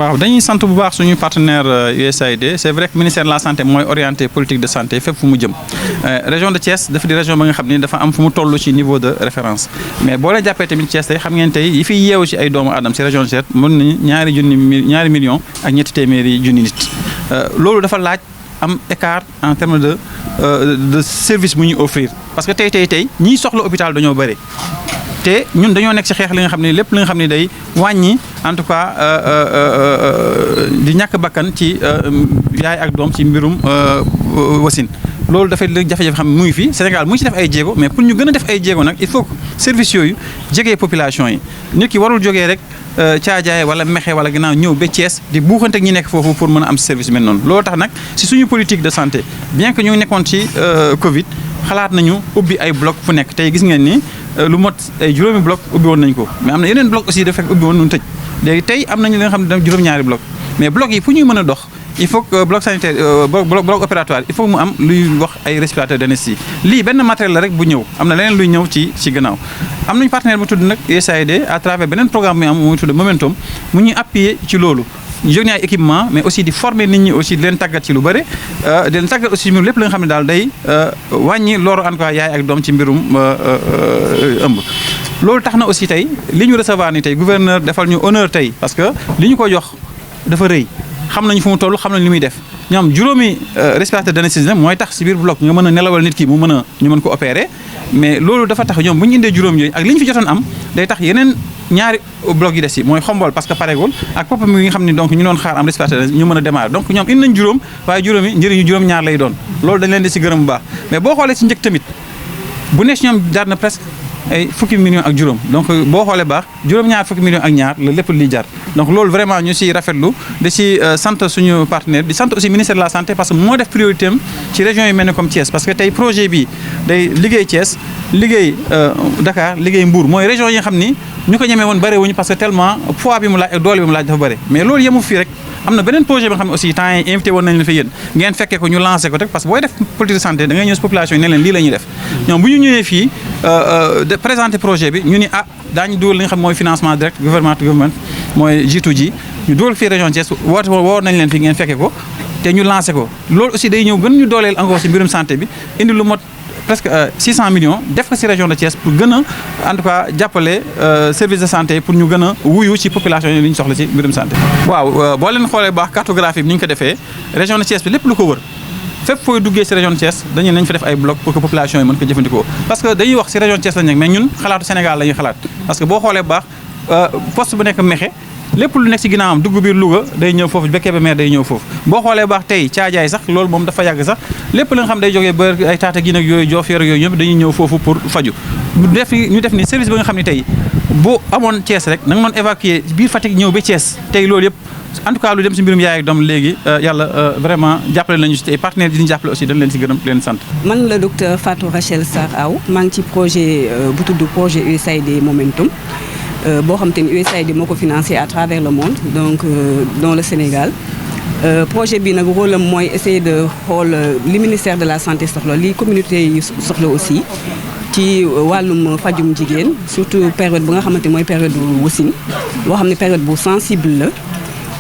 waaw dañuy sant bu baax suñu partenaire USAID c'est vrai que ministère de la santé mooy orienté politique de santé fépp fu mu jëm région de Thiès dafa di région ba nga xam ni dafa am fu mu toll ci niveau de référence mais boo leen jàppee tamit Thiès tey xam ngeen tey yi fi yeewu ci ay doomu aadama ci région de Thiès mën nañu ñaari millions ak ñetti téeméeri junni nit loolu dafa laaj am écart en termes de service bu ñuy offrir parce que tey ñiy soxla hôpital dañoo bëri te ñun dañoo nekk ci xeex li nga xam ne lépp li nga xam ne day wàññi en tout cas di ñàkk bakkan ci yaay ak doom ci mbirum wasin loolu dafay jafe-jafe xam mu ngi fi Sénégal mu ngi ci def ay jéego mais pour ñu gën a def ay jéego nag il faut que service yooyu jegee population yi nit ki warul jógee rek caajaay wala mexe wala ginnaaw ñëw ba Thiès di buuxante ak ñi nekk foofu pour mën a am service mel noonu loolu tax nag ci suñu politique de santé bien que ñu nekkoon ci Covid xalaat nañu ubbi ay bloc fu nekk tey gis ngeen ni lu mot ay juróomi bloc ubbi woon nañ ko mais am na yeneen bloc aussi dafa fekk ubbi woon nañu tëj léegi tey am nañu li nga xam ne da juróom-ñaari bloc mais bloc yi fu ñuy mën a dox il faut que bloc sanitaire bloc opératoire il faut mu am luy wax ay respirateur d'anesthésie lii benn matériel la rek bu ñëw am na leneen luy ñëw ci gannaaw am nañu partenaire bu tudd nag USAID à travers beneen programme bi am muy tudd Momentum mu ñuy appuyer ci loolu ñu jóg ay équipement mais aussi di former nit ñi aussi di leen tàggat ci lu bëri di leen tàggat aussi lépp li nga xam ne daal day wàññi loru en tout cas yaay ak doom ci mbirum ëmb loolu tax na aussi tey li ñu recevoir ni tey gouverneur defal ñu honneur tey parce que li ñu ko jox dafa rëy xam nañu fu mu toll xam nañu li muy def ñoom juróomi respirateur d'anesthésie mooy tax ci biir bloc nga mën a nelawal nit ki mu mën a ñu mën ko opérer mais loolu dafa tax ñoom bu ñu indee juróom yooyu ak li ñu fi jotoon am day tax yeneen ñaari bloc yi des yi mooy xombol parce que pareegul ak popp mi nga xam ne donc ñu doon xaar am respirateur ñu mën a démarrer donc ñoom indi nañ juróom waaye juróom yi njëriñu juróom ñaar lay doon loolu dañ leen di ci gërëm bu baax mais boo xoolee ci njëkk tamit bu nekk ci ñoom jar na presque ay fukki millions ak juróom donc boo xoolee baax juróom-ñaar fukki millions ak ñaar la lépp li jar donc loolu vraiment ñu ci rafetlu di ci sant suñu partenaire di sant aussi ministère de la santé parce que moo def priorité am ci région yi mel ni comme Thiès parce que tey projet bi day liggéey Thiès liggéey Dakar liggéey Mbour mooy région yi nga xam ni ñu ko ñemee woon bëri wuñu parce que tellement poids bi mu laaj ak doole bi mu laaj dafa bëri mais loolu yemu fii rek am na beneen projet bi nga xam ne aussi temps yi invité woon nañ la fi yéen ngeen fekkee ko ñu lancé ko rek parce que booy def politique de santé da ngay ñëw si population yi ne leen lii la ñuy def ñoom bu ñu ñëwee fii de présenter projet bi ñu ni daañu dugal li nga xam mooy financement direct government mooy G2G ñu dugal fii région Thiès woo nañ leen fii ngeen fekkee ko te ñu lancé ko loolu aussi day ñëw gën ñu dooleel encore si mbirum santé bi indi lu mot presque 600 millions def ko ci région de Thiès pour gën a en tout cas jàppale service de santé pour ñu gën a wuyu ci population yi li ñu soxla ci mbirum santé. waaw boo leen xoolee baax cartographie bi ni ñu ko defee région de Thiès bi lépp lu ko wër fépp fooy duggee ci région de Thiès dañu nañ fa def ay bloc pour que population yi mën ko jëfandikoo parce que dañuy wax ci région de Thiès lañ nekk mais ñun xalaatu Sénégal la ñuy xalaat parce que boo xoolee baax poste bu nekk Mékhé lépp lu nekk ci ginnaawam dugg biir Louga day ñëw foofu ba Kébémer day ñëw foofu boo xoolee baax tey caajaay sax loolu moom dafa yàgg sax lépp la nga xam day jógee ba ay Tataguine ak yooyu Diofior yooyu yëpp dañuy ñëw foofu pour faju ñu def ni service bi nga xam ne tey boo amoon Thiès rek na nga mën évacuer biir Fatick ñëw ba Thiès tey loolu yëpp en tout cas lu dem ci mbirum yaay ak doom léegi yàlla vraiment jàppale nañu ci tey partenaires yi ñu jàppale aussi dañ leen ci gërëm leen sant. man la docteur Fatou Rachel Sarr Aw maa ngi ci projet bu tudd projet USAID Momentum boo xam te ni USAID moo ko financé à travers le monde donc dans le Sénégal projet bi nag rôle am mooy essayer de xool li ministère de la santé soxla li communauté yi soxla aussi ci wàllum fajum jigéen surtout période bu nga xamante mooy période bu wasin boo xam ne période bu sensible la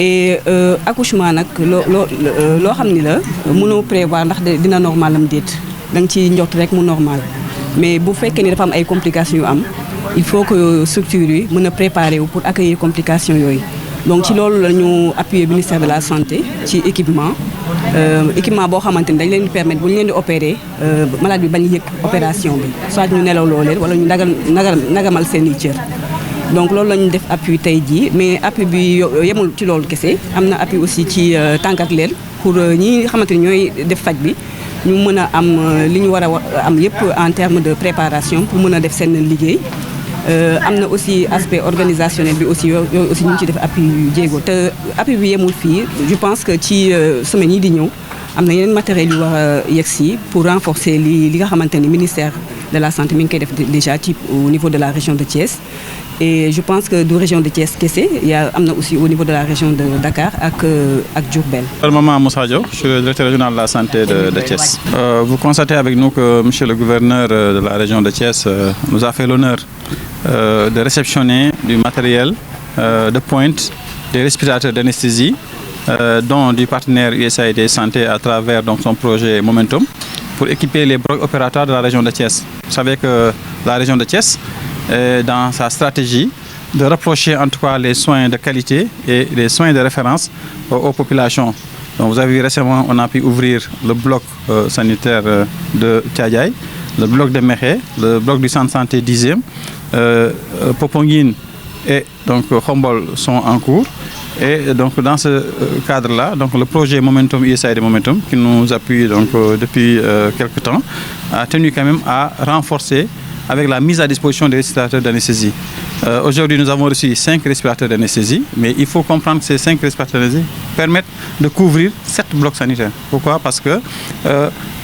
et accouchement nag loo xam ni la mënoo prévoir ndax dina normal am déet da nga ci njort rek mu normal mais bu fekkee ni dafa am ay complications yu am il faut que structure yi mën a préparer wu pour accueillir complications yooyu donc ci loolu la ñu appuyer ministère de la santé ci équipement boo xamante ni dañ leen di permettre bu ñu leen di opérer malade bi bañ yëg opération bi soit ñu nelaw loo leen wala ñu nagamal seen i cër donc loolu la ñu def appui tey jii mais appui bi yemul ci loolu kese am na appui aussi ci tànkat leen pour ñi xamante ni ñooy def faj bi ñu mën a am li ñu war a am yëpp en termes de préparation pour mën a def seen liggéey am na aussi aspect organisationnel bi aussi yooyu aussi ñu ngi ci def appui yu jéego te appui bi yemul fii je pense que ci semaines yi di ñëw am na yeneen matériel yu war a yegsi pour renforcer li nga xamante ni ministère de la santé mi ngi koy def déjà ci au niveau de la région de Thiès et je pense que du région de Thiès kese am na aussi au niveau de la région de Dakar ak Diourbel. Maman Moussa Diaw, je suis le directeur régional de la santé de Thiès. Vous constatez avec nous que monsieur le gouverneur de la région de Thiès nous a fait l'honneur de réceptionner du matériel de pointe des respirateurs d'anesthésie, dont du partenaire USAID Santé à travers donc, son projet Momentum, pour équiper les blocs opératoires de la région de Thiès. Vous savez que la région de Thiès, dans sa stratégie, de rapprocher en tout cas les soins de qualité et les soins de référence aux populations. Donc, vous avez vu récemment, on a pu ouvrir le bloc sanitaire de Thiadiaye, le bloc de Mékhé, le bloc du centre santé 10e, Popenguine et donc Khombol sont en cours. Et donc dans ce cadre-là, donc le projet Momentum USAID Momentum, qui nous appuie donc depuis quelques temps, a tenu quand même à renforcer avec la mise à disposition des respirateurs d'anesthésie. Aujourd'hui, nous avons reçu 5 respirateurs d'anesthésie, mais il faut comprendre que ces 5 respirateurs d'anesthésie permettent de couvrir 7 blocs sanitaires. Pourquoi? Parce que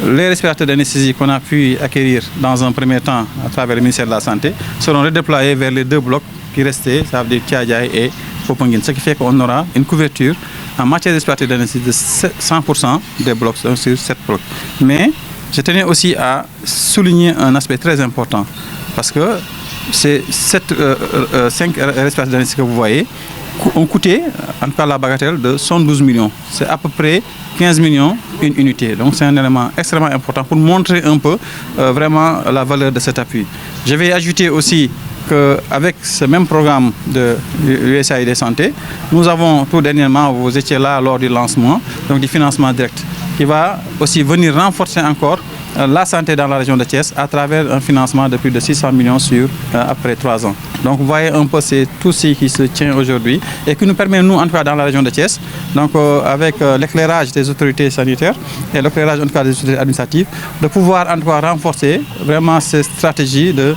les respirateurs d'anesthésie qu'on a pu acquérir dans un premier temps à travers le ministère de la Santé seront redéployés vers les 2 blocs qui restaient, ça veut dire Thiadiaye et Popenguine. Ce qui fait qu'on aura une couverture en matière de respirateurs d'anesthésie de 100% des blocs sur 7 blocs. Mais je tenais aussi à souligner un aspect très important, parce que ces 5 respirateurs d'anesthésie que vous voyez ont coûté, en tout cas la bagatelle, de 112 millions. C'est à peu près 15 millions une unité. Donc c'est un élément extrêmement important pour montrer un peu vraiment la valeur de cet appui. Je vais ajouter aussi qu'avec ce même programme de l'USAID Santé, nous avons tout dernièrement, vous étiez là lors du lancement, donc du financement direct, qui va aussi venir renforcer encore la santé dans la région de Thiès à travers un financement de plus de 600 millions sur après 3 ans. Donc vous voyez un peu c'est tout ce qui se tient aujourd'hui et qui nous permet, nous en tout cas dans la région de Thiès, donc avec l'éclairage des autorités sanitaires et l'éclairage en tout cas des autorités administratives, de pouvoir en tout cas renforcer vraiment ces stratégies de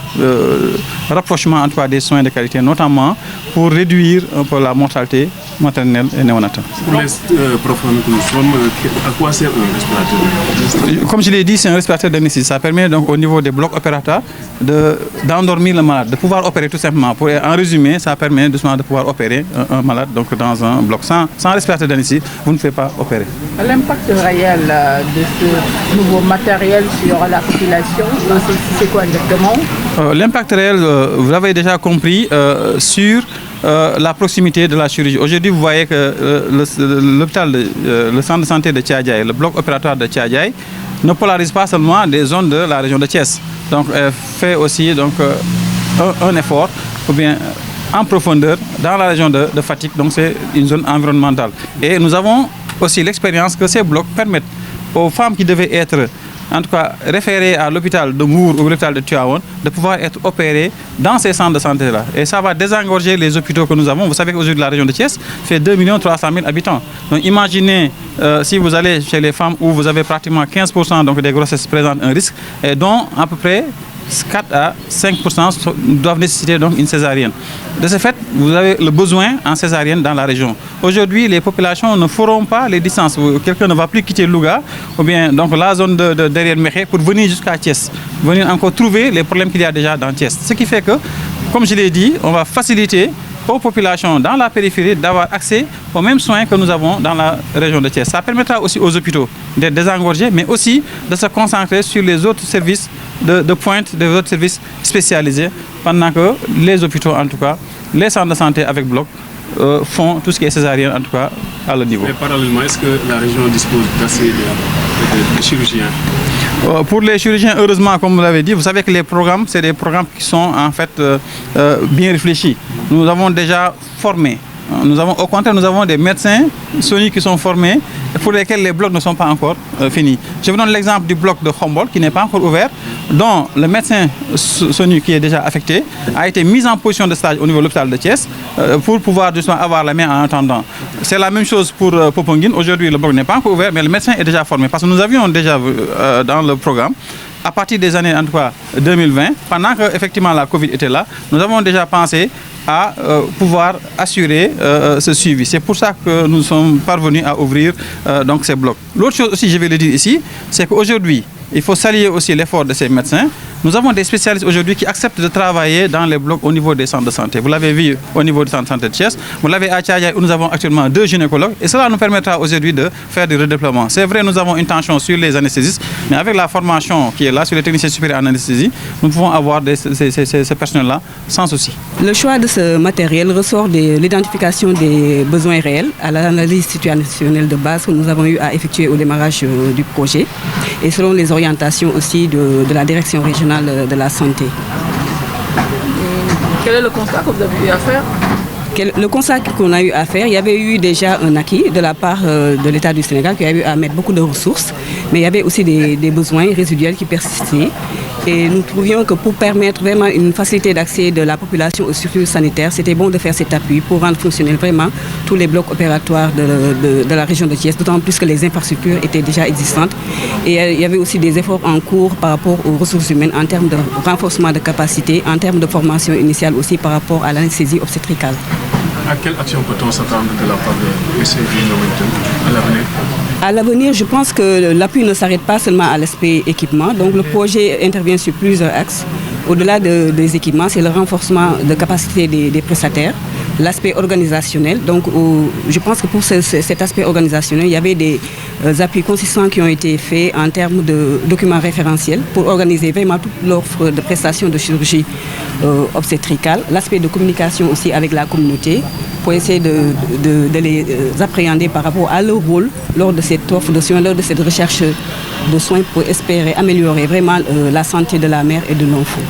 rapprochement en tout cas des soins de qualité, notamment pour réduire un peu la mortalité maternelle et néonatale. Pour les profondeurs que nous sommes, à quoi sert un respirateur? Comme je l'ai dit, c'est un respirateur d'anesthésie. Ça permet donc au niveau des blocs opératoires d'endormir le malade, de pouvoir opérer tout simplement. En résumé, ça permet doucement de pouvoir opérer un malade donc dans un bloc. Sans respirateur d'anesthésie, vous ne pouvez pas opérer. L'impact réel de ce nouveau matériel sur la population, c'est quoi exactement? L'impact réel, vous l'avez déjà compris, sur la proximité de la chirurgie. Aujourd'hui, vous voyez que l'hôpital, le centre de santé de Thiadiaye, le bloc opératoire de Thiadiaye, ne polarise pas seulement des zones de la région de Thiès. Donc, fait aussi donc, un effort, ou bien en profondeur, dans la région de Fatick. Donc, c'est une zone environnementale. Et nous avons aussi l'expérience que ces blocs permettent aux femmes qui devaient être en tout cas référées à l'hôpital de Mbour ou l'hôpital de Tivaouane, de pouvoir être opérées dans ces centres de santé-là. Et ça va désengorger les hôpitaux que nous avons. Vous savez qu'aujourd'hui, la région de Thiès fait 2 300 000 habitants. Donc imaginez si vous allez chez les femmes où vous avez pratiquement 15% donc, des grossesses présentent un risque, et dont à peu près 4 à 5% doivent nécessiter donc une césarienne. De ce fait, vous avez le besoin en césarienne dans la région. Aujourd'hui, les populations ne feront pas les distances. Quelqu'un ne va plus quitter Louga ou bien donc la zone de derrière Mékhé pour venir jusqu'à Thiès, venir encore trouver les problèmes qu'il y a déjà dans Thiès. Ce qui fait que, comme je l'ai dit, on va faciliter aux populations dans la périphérie d'avoir accès aux mêmes soins que nous avons dans la région de Thiès. Ça permettra aussi aux hôpitaux d'être désengorgés, mais aussi de se concentrer sur les autres services de pointe, des autres services spécialisés, pendant que les hôpitaux, en tout cas, les centres de santé avec bloc, font tout ce qui est césarien, en tout cas, à leur niveau. Mais parallèlement, est-ce que la région dispose d'assez de chirurgiens? Pour les chirurgiens, heureusement, comme vous l'avez dit, vous savez que les programmes, c'est des programmes qui sont en fait bien réfléchis. Nous avons déjà formé. Au contraire, nous avons des médecins SONI qui sont formés et pour lesquels les blocs ne sont pas encore finis. Je vous donne l'exemple du bloc de Khombol qui n'est pas encore ouvert, dont le médecin SONI qui est déjà affecté a été mis en position de stage au niveau de l'hôpital de Thiès pour pouvoir justement avoir la main en attendant. C'est la même chose pour Popenguine. Aujourd'hui, le bloc n'est pas encore ouvert, mais le médecin est déjà formé. Parce que nous avions déjà dans le programme, à partir des années en tout cas 2020, pendant que effectivement la Covid était là, nous avons déjà pensé à pouvoir assurer ce suivi. C'est pour ça que nous sommes parvenus à ouvrir donc ces blocs. L'autre chose aussi, je vais le dire ici, c'est qu'aujourd'hui, il faut saluer aussi l'effort de ces médecins Nous avons des spécialistes aujourd'hui qui acceptent de travailler dans les blocs au niveau des centres de santé. Vous l'avez vu au niveau du centre de santé de Thiès, vous l'avez à Thiadiaye où nous avons actuellement 2 gynécologues et cela nous permettra aujourd'hui de faire du redéploiement. C'est vrai, nous avons une tension sur les anesthésistes, mais avec la formation qui est là sur les techniciens supérieurs en anesthésie, nous pouvons avoir ces personnels-là sans souci. Le choix de ce matériel ressort de l'identification des besoins réels à l'analyse situationnelle de base que nous avons eu à effectuer au démarrage du projet et selon les orientations aussi de la direction régionale de la santé. Quel est le constat que vous avez eu à faire? Le constat qu'on a eu à faire, il y avait eu déjà un acquis de la part de l'État du Sénégal qui a eu à mettre beaucoup de ressources, mais il y avait aussi des besoins résiduels qui persistaient. Et nous trouvions que pour permettre vraiment une facilité d'accès de la population aux structures sanitaires, c'était bon de faire cet appui pour rendre fonctionnels vraiment tous les blocs opératoires de la région de Thiès, d'autant plus que les infrastructures étaient déjà existantes. Et il y avait aussi des efforts en cours par rapport aux ressources humaines en termes de renforcement de capacité, en termes de formation initiale aussi par rapport à l'anesthésie obstétricale. À quelle action peut-on s'attendre de la part de USAID à l'avenir? À l'avenir, je pense que l'appui ne s'arrête pas seulement à l'aspect équipement. Donc le projet intervient sur plusieurs axes. Au-delà des équipements, c'est le renforcement de capacité des prestataires, l'aspect organisationnel. Donc je pense que pour cet aspect organisationnel, il y avait des appuis consistants qui ont été faits en termes de documents référentiels pour organiser vraiment toute l'offre de prestations de chirurgie obstétricale, l'aspect de communication aussi avec la communauté, pour essayer de les appréhender par rapport à leur rôle lors de cette offre de soins, lors de cette recherche de soins pour espérer améliorer vraiment la santé de la mère et de l'enfant.